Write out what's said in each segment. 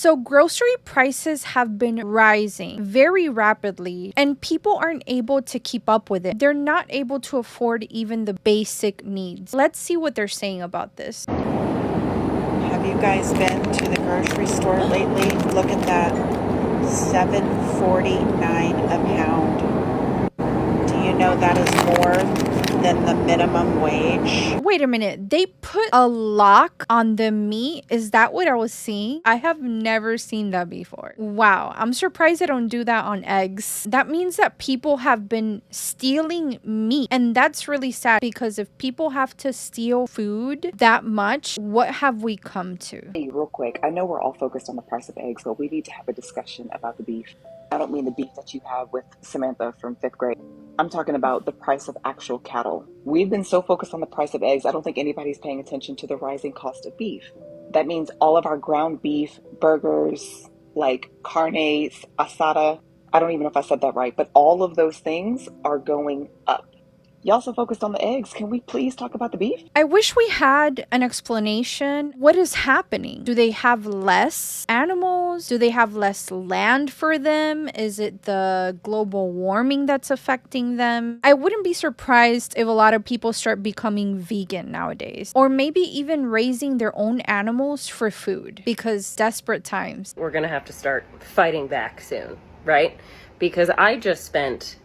So grocery prices have been rising very rapidly and people aren't able to keep up with it. They're not able to afford even the basic needs. Let's see what they're saying about this. Have you guys been to the grocery store lately? Look at that. $7.49 a pound. Do you know that is more than the minimum wage? Wait a minute, they put a lock on the meat? Is that what I was seeing? I have never seen that before. Wow, I'm surprised they don't do that on eggs. That means that people have been stealing meat, and that's really sad because if people have to steal food that much, what have we come to? Hey, real quick, I know we're all focused on the price of eggs, but we need to have a discussion about the beef. I don't mean the beef that you have with Samantha from 5th grade. I'm talking about the price of actual cattle. We've been so focused on the price of eggs, I don't think anybody's paying attention to the rising cost of beef. That means all of our ground beef, burgers, like carnes, asada, I don't even know if I said that right, but all of those things are going up. Y'all so focused on the eggs. Can we please talk about the beef? I wish we had an explanation. What is happening? Do they have less animals? Do they have less land for them? Is it the global warming that's affecting them? I wouldn't be surprised if a lot of people start becoming vegan nowadays, or maybe even raising their own animals for food because desperate times. We're gonna have to start fighting back soon, right? Because I just spent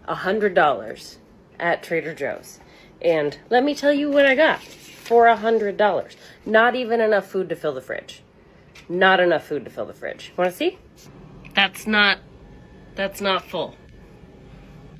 $100 at Trader Joe's. And let me tell you what I got for $100. Not even enough food to fill the fridge. Not enough food to fill the fridge. Want to see? That's not full.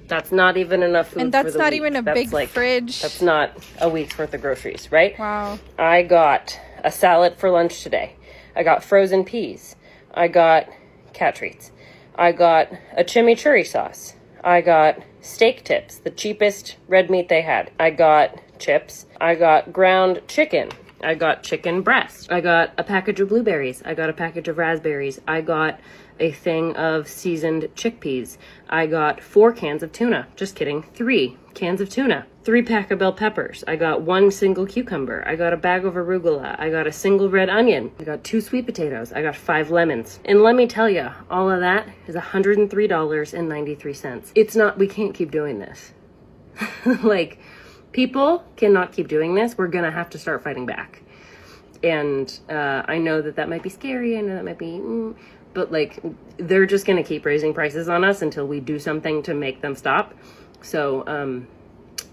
That's not even enough food. And that's for the not week. even a That's big like, fridge. That's not a week's worth of groceries, right? Wow. I got a salad for lunch today. I got frozen peas. I got cat treats. I got a chimichurri sauce. I got steak tips, the cheapest red meat they had. I got chips. I got ground chicken. I got chicken breast. I got a package of blueberries. I got a package of raspberries. I got a thing of seasoned chickpeas. I got 4 cans of tuna. Just kidding. 3 cans of tuna. 3 pack of bell peppers. I got 1 single cucumber. I got a bag of arugula. I got a single red onion. I got 2 sweet potatoes. I got 5 lemons. And let me tell you, all of that is $103.93. It's not, we can't keep doing this. Like, people cannot keep doing this. We're gonna have to start fighting back. And I know that might be scary. I know that might be, but like, they're just gonna keep raising prices on us until we do something to make them stop. So,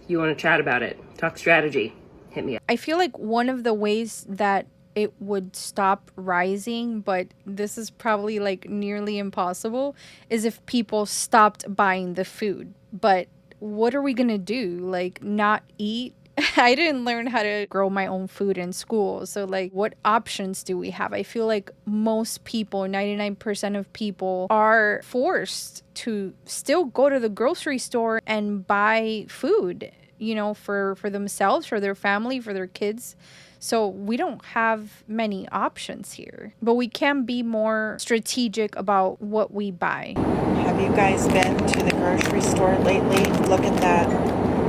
you want to chat about it, talk strategy, hit me up. I feel like one of the ways that it would stop rising, but this is probably like nearly impossible, is if people stopped buying the food. But what are we gonna do? Like, not eat? I didn't learn how to grow my own food in school. So like, what options do we have? I feel like most people, 99% of people, are forced to still go to the grocery store and buy food, you know, for themselves, for their family, for their kids. So we don't have many options here, but we can be more strategic about what we buy. Have you guys been to the grocery store lately? Look at that.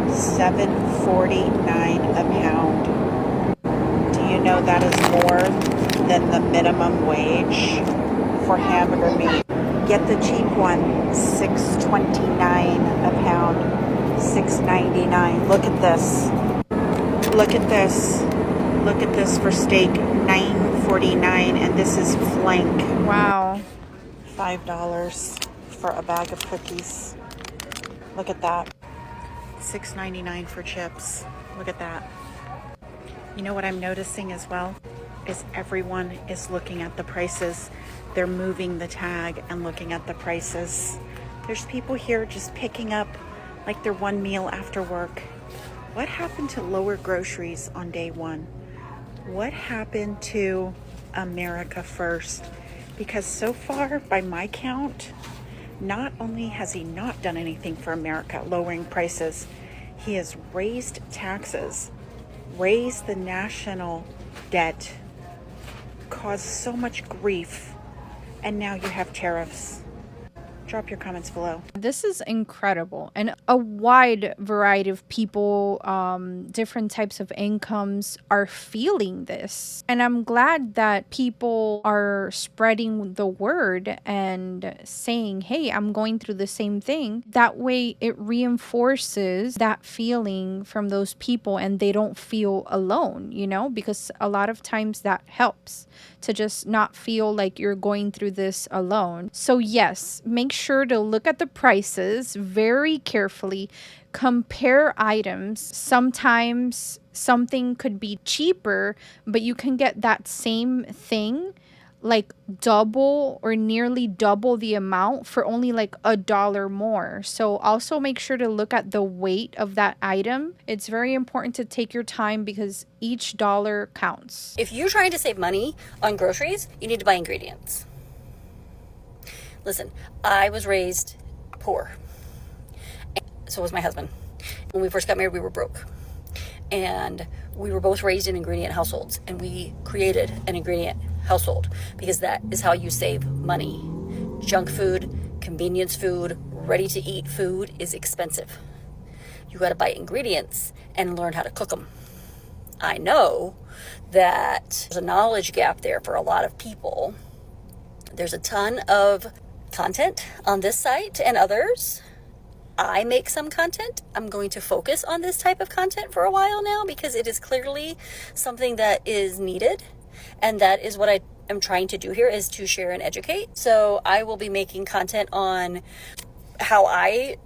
$7.49 a pound. Do you know that is more than the minimum wage for hamburger meat? Get the cheap one, $6.29 a pound, $6.99. Look at this. Look at this. Look at this for steak, $9.49, and this is flank. Wow. $5 for a bag of cookies. Look at that. $6.99 for chips. Look at that. You know what I'm noticing as well is everyone is looking at the prices. They're moving the tag and looking at the prices. There's people here just picking up like their one meal after work. What happened to lower groceries on day one? What happened to America first? Because so far, by my count, not only has he not done anything for America, lowering prices, he has raised taxes, raised the national debt, caused so much grief, and now you have tariffs. Drop your comments below. This is incredible, and a wide variety of people, different types of incomes are feeling this. And I'm glad that people are spreading the word and saying, hey, I'm going through the same thing. That way it reinforces that feeling from those people and they don't feel alone, you know, because a lot of times that helps to just not feel like you're going through this alone. So yes, make sure to look at the prices very carefully, compare items. Sometimes something could be cheaper, but you can get that same thing like double or nearly double the amount for only like $1 more. So also make sure to look at the weight of that item. It's very important to take your time because each dollar counts. If you're trying to save money on groceries, you need to buy ingredients. Listen, I was raised poor. So was my husband. When we first got married, we were broke. And we were both raised in ingredient households, and we created an ingredient household because that is how you save money. Junk food, convenience food, ready to eat food is expensive. You got to buy ingredients and learn how to cook them. I know that there's a knowledge gap there for a lot of people. There's a ton of content on this site and others. I make some content. I'm going to focus on this type of content for a while now because it is clearly something that is needed. And that is what I am trying to do here, is to share and educate. So I will be making content on how I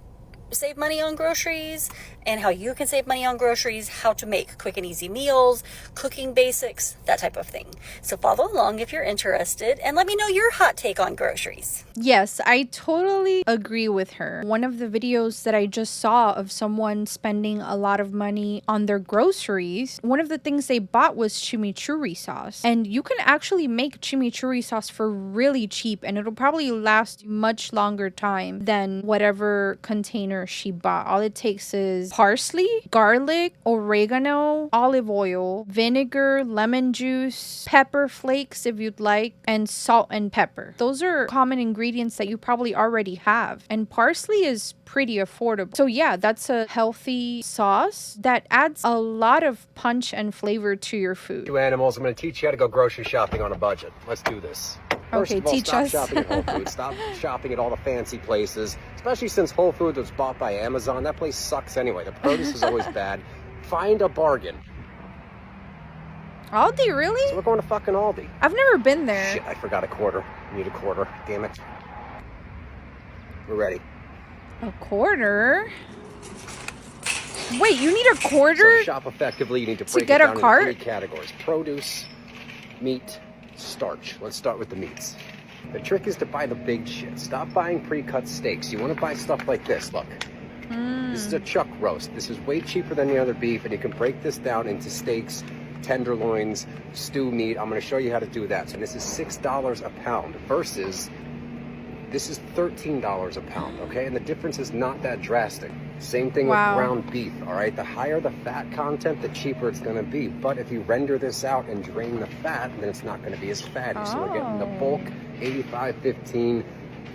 save money on groceries and how you can save money on groceries, how to make quick and easy meals, cooking basics, that type of thing. So follow along if you're interested and let me know your hot take on groceries. Yes, I totally agree with her. One of the videos that I just saw of someone spending a lot of money on their groceries, one of the things they bought was chimichurri sauce. And you can actually make chimichurri sauce for really cheap and it'll probably last much longer time than whatever container she bought. All it takes is parsley, garlic, oregano, olive oil, vinegar, lemon juice, pepper flakes if you'd like, and salt and pepper. Those are common ingredients that you probably already have. And parsley is pretty affordable. So yeah, that's a healthy sauce that adds a lot of punch and flavor to your food. Two animals. I'm going to teach you how to go grocery shopping on a budget. Let's do this. First Okay, of all, teach stop us. shopping at Whole Foods. Stop shopping at all the fancy places, especially since Whole Foods was bought by Amazon. That place sucks anyway. The produce is always bad. Find a bargain. Aldi, really? So we're going to fucking Aldi. I've never been there. Shit, I forgot a quarter. I need a quarter. Damn it. We're ready. A quarter? Wait, you need a quarter? So shop effectively. You need to break get it a down cart? into 3 categories: produce, meat, starch. Let's start with the meats. The trick is to buy the big shit. Stop buying pre-cut steaks. You want to buy stuff like this. Look. This is a chuck roast. This is way cheaper than the other beef, and you can break this down into steaks, tenderloins, stew meat. I'm going to show you how to do that. So this is $6 a pound versus this is $13 a pound, okay? And the difference is not that drastic. Same thing with ground beef, all right? The higher the fat content, the cheaper it's going to be. But if you render this out and drain the fat, then it's not going to be as fatty. So we're getting the bulk, $85.15.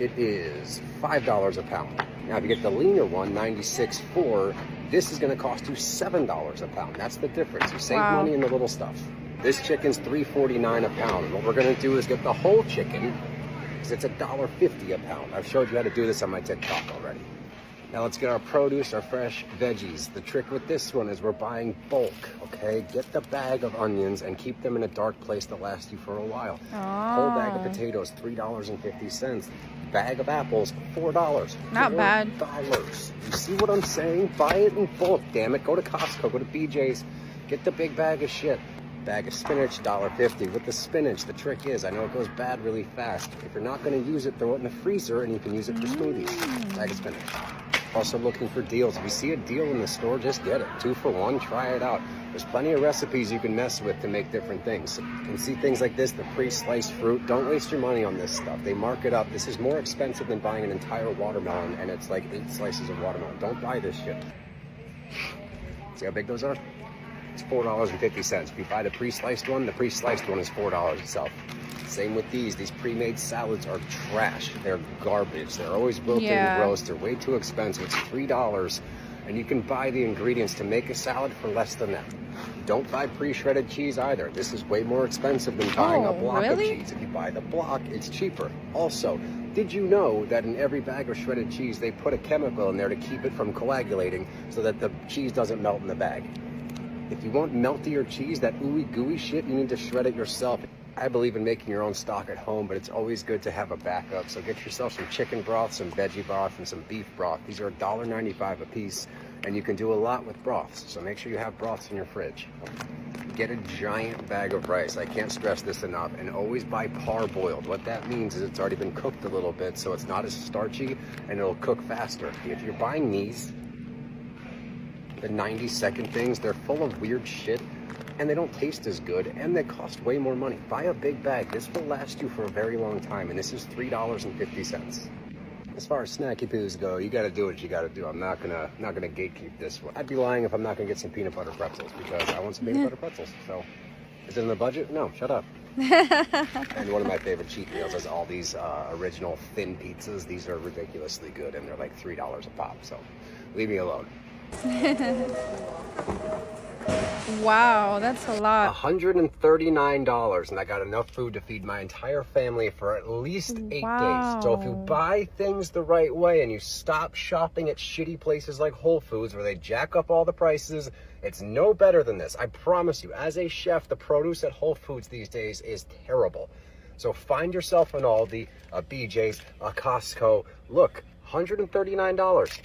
It is $5 a pound. Now, if you get the leaner one, $96.4, this is going to cost you $7 a pound. That's the difference. You save money in the little stuff. This chicken's $3.49 a pound. And what we're going to do is get the whole chicken, because it's $1.50 a pound. I've showed you how to do this on my TikTok already. Now let's get our produce, our fresh veggies. The trick with this one is we're buying bulk, okay? Get the bag of onions and keep them in a dark place to last you for a while. Whole bag of potatoes, $3.50. Bag of apples, $4. Not bad. $4. You see what I'm saying? Buy it in bulk, damn it. Go to Costco, go to BJ's, get the big bag of shit. Bag of spinach, $1.50. With the spinach, the trick is, I know it goes bad really fast. If you're not going to use it, throw it in the freezer and you can use it for smoothies. Bag of spinach. Also looking for deals. If you see a deal in the store, just get it. 2 for $1, try it out. There's plenty of recipes you can mess with to make different things. You can see things like this, the pre-sliced fruit. Don't waste your money on this stuff. They mark it up. This is more expensive than buying an entire watermelon, and it's like 8 slices of watermelon. Don't buy this shit. See how big those are? It's $4.50. If you buy the pre-sliced one is $4 itself. Same with these pre-made salads are trash. They're garbage. They're always wilted Yeah. and gross. They're way too expensive. It's $3 and you can buy the ingredients to make a salad for less than that. Don't buy pre-shredded cheese either. This is way more expensive than buying a block really? of cheese. If you buy the block, it's cheaper. Also, did you know that in every bag of shredded cheese, they put a chemical in there to keep it from coagulating so that the cheese doesn't melt in the bag? If you want meltier cheese, that ooey gooey shit, you need to shred it yourself. I believe in making your own stock at home, but it's always good to have a backup. So get yourself some chicken broth, some veggie broth, and some beef broth. These are $1.95 a piece, and you can do a lot with broths. So make sure you have broths in your fridge. Get a giant bag of rice. I can't stress this enough. And always buy parboiled. What that means is it's already been cooked a little bit, so it's not as starchy, and it'll cook faster. If you're buying these, the 90-second things, they're full of weird shit, and they don't taste as good, and they cost way more money. Buy a big bag. This will last you for a very long time, and this is $3.50. As far as snacky poos go, you gotta do what you gotta do. I'm not gonna gatekeep this one. I'd be lying if I'm not gonna get some peanut butter pretzels, because I want some peanut butter pretzels. So, is it in the budget? No, shut up. And one of my favorite cheat meals is all these original thin pizzas. These are ridiculously good, and they're like $3 a pop, so leave me alone. Wow, that's a lot. $139, and I got enough food to feed my entire family for at least 8 days. So if you buy things the right way and you stop shopping at shitty places like Whole Foods where they jack up all the prices, it's no better than this. I promise you, as a chef, the produce at Whole Foods these days is terrible. So find yourself an Aldi, a BJ's, a Costco. Look, $139.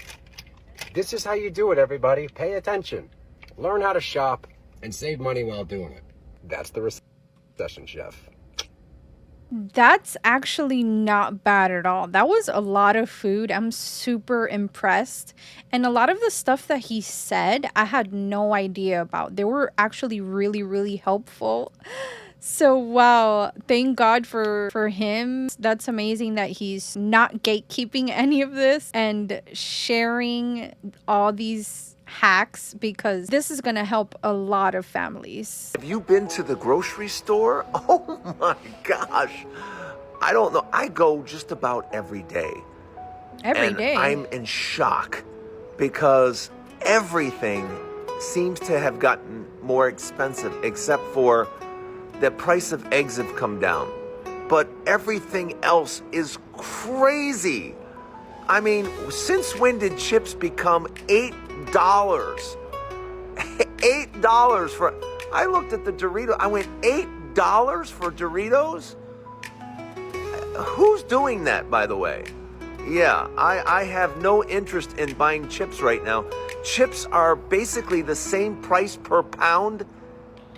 This is how you do it, everybody. Pay attention. Learn how to shop and save money while doing it. That's the recession chef. That's actually not bad at all. That was a lot of food. I'm super impressed. And a lot of the stuff that he said, I had no idea about. They were actually really, really helpful. So, wow. Thank God for him. That's amazing that he's not gatekeeping any of this and sharing all these hacks, because this is going to help a lot of families. Have you been to the grocery store? Oh my gosh. I don't know. I go just about every day. Every day. I'm in shock because everything seems to have gotten more expensive, except for the price of eggs have come down. But everything else is crazy. I mean, since when did chips become $8? $8 for... I looked at the Doritos. I went, $8 for Doritos? Who's doing that, by the way? Yeah, I have no interest in buying chips right now. Chips are basically the same price per pound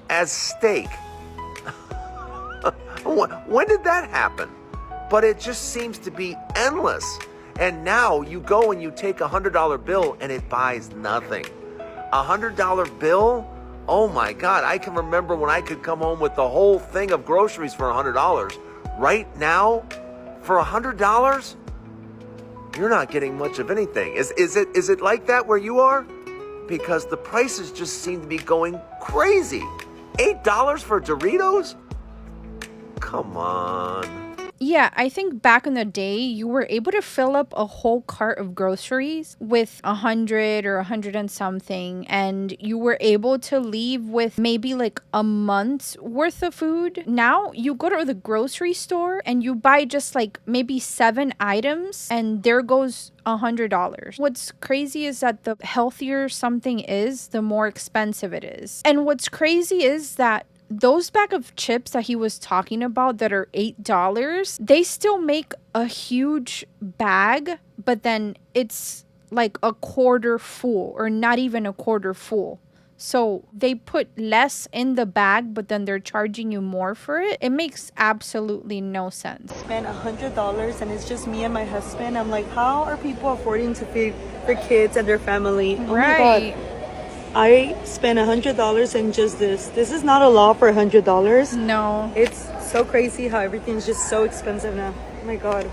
as steak. When did that happen? But it just seems to be endless. And now you go and you take a $100 bill and it buys nothing. A $100 bill? Oh my God, I can remember when I could come home with the whole thing of groceries for $100. Right now, for $100, you're not getting much of anything. Is it like that where you are? Because the prices just seem to be going crazy. $8 for Doritos? Come on. Yeah, I think back in the day, you were able to fill up a whole cart of groceries with 100 or 100 and something, and you were able to leave with maybe like a month's worth of food. Now you go to the grocery store and you buy just like maybe 7 items, and there goes $100. What's crazy is that the healthier something is, the more expensive it is. And what's crazy is that those bag of chips that he was talking about that are $8, they still make a huge bag, but then it's like a quarter full or not even a quarter full. So they put less in the bag, but then they're charging you more for it. It makes absolutely no sense. Spent $100 and it's just me and my husband. I'm like, how are people affording to feed their kids and their family? Oh my God. I spent $100 in just this. This is not a law for $100. No. It's so crazy how everything's just so expensive now. Oh my God.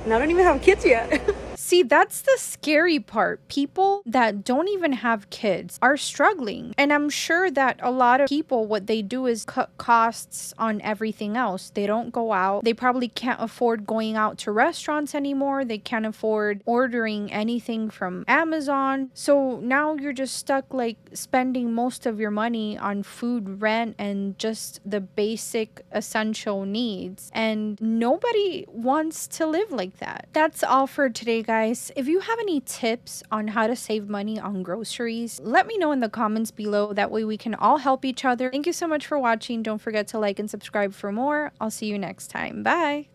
And I don't even have kids yet. See, that's the scary part. People that don't even have kids are struggling. And I'm sure that a lot of people, what they do is cut costs on everything else. They don't go out. They probably can't afford going out to restaurants anymore. They can't afford ordering anything from Amazon. So now you're just stuck like spending most of your money on food, rent, and just the basic essential needs. And nobody wants to live like that. That's all for today, guys. If you have any tips on how to save money on groceries, let me know in the comments below. That way we can all help each other. Thank you so much for watching. Don't forget to like and subscribe for more. I'll see you next time. Bye.